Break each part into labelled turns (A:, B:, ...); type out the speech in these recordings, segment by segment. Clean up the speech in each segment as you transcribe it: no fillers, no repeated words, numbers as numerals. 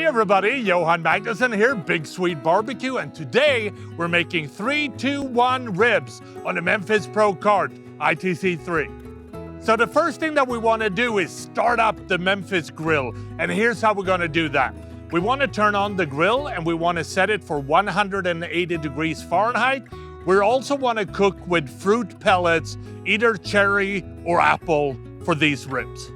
A: everybody, Johan Magnuson here, Big Swede BBQ, and today we're making 3-2-1 ribs on the Memphis Pro Cart ITC 3. So the first thing that we want to do is start up the Memphis Grill, and here's how we're going to do that. We want to turn on the grill and we want to set it for 180 degrees Fahrenheit. We also want to cook with fruit pellets, either cherry or apple, for these ribs.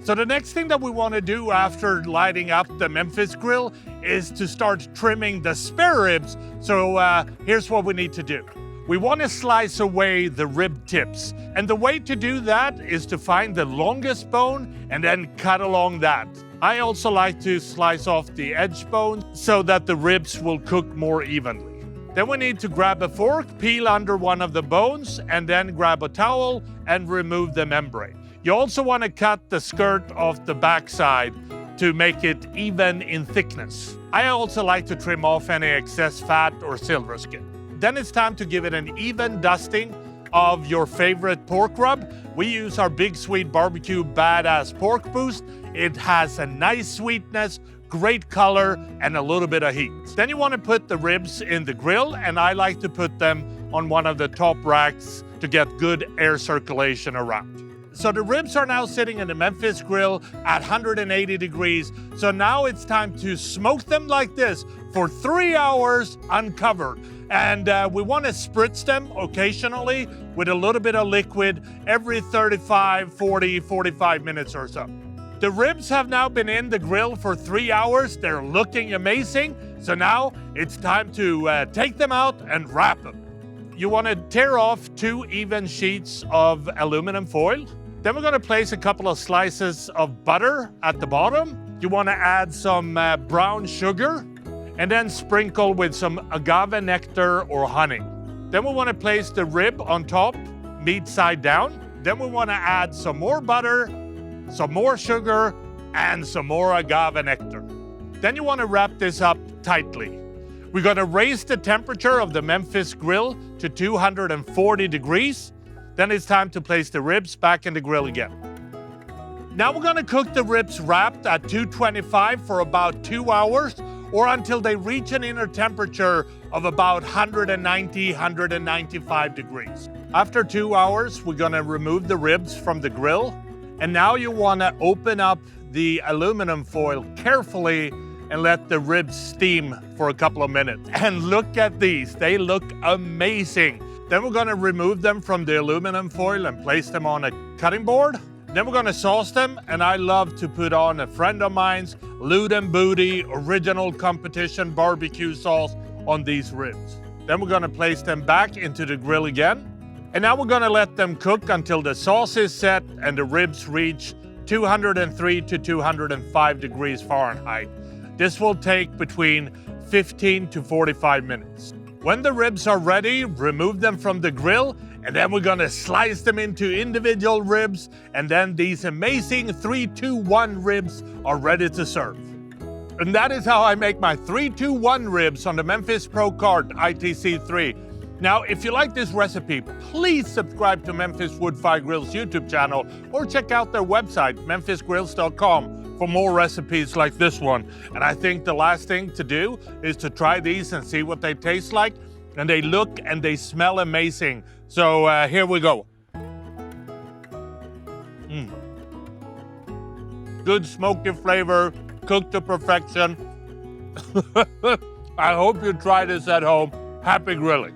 A: So the next thing that we want to do after lighting up the Memphis Grill is to start trimming the spare ribs. So here's what we need to do. We want to slice away the rib tips. And the way to do that is to find the longest bone and then cut along that. I also like to slice off the edge bone so that the ribs will cook more evenly. Then we need to grab a fork, peel under one of the bones, and then grab a towel and remove the membrane. You also want to cut the skirt off the backside to make it even in thickness. I also like to trim off any excess fat or silver skin. Then it's time to give it an even dusting of your favorite pork rub. We use our Big Swede BBQ Badass Pork Boost. It has a nice sweetness, great color, and a little bit of heat. Then you want to put the ribs in the grill, and I like to put them on one of the top racks to get good air circulation around. So the ribs are now sitting in the Memphis Grill at 180 degrees. So now it's time to smoke them like this for 3 hours uncovered. And we want to spritz them occasionally with a little bit of liquid every 35, 40, 45 minutes or so. The ribs have now been in the grill for 3 hours. They're looking amazing. So now it's time to take them out and wrap them. You want to tear off 2 even sheets of aluminum foil. Then we're going to place a couple of slices of butter at the bottom. You want to add some brown sugar and then sprinkle with some agave nectar or honey. Then we want to place the rib on top, meat side down. Then we want to add some more butter, some more sugar, and some more agave nectar. Then you want to wrap this up tightly. We're going to raise the temperature of the Memphis Grill to 240 degrees. Then it's time to place the ribs back in the grill again. Now we're going to cook the ribs wrapped at 225 for about 2 hours, or until they reach an inner temperature of about 190, 195 degrees. After 2 hours, we're going to remove the ribs from the grill. And now you want to open up the aluminum foil carefully and let the ribs steam for a couple of minutes. And look at these, they look amazing. Then we're going to remove them from the aluminum foil and place them on a cutting board. Then we're going to sauce them, and I love to put on a friend of mine's Loot and Booty Original Competition Barbecue sauce on these ribs. Then we're going to place them back into the grill again. And now we're going to let them cook until the sauce is set and the ribs reach 203 to 205 degrees Fahrenheit. This will take between 15 to 45 minutes. When the ribs are ready, remove them from the grill, and then we're going to slice them into individual ribs, and then these amazing 3-2-1 ribs are ready to serve. And that is how I make my 3-2-1 ribs on the Memphis Pro Cart ITC 3. Now, if you like this recipe, please subscribe to Memphis Wood Fire Grill's YouTube channel or check out their website, memphisgrills.com, for more recipes like this one. And I think the last thing to do is to try these and see what they taste like. And they look and they smell amazing. So here we go. Good smoky flavor, cooked to perfection. I hope you try this at home. Happy grilling.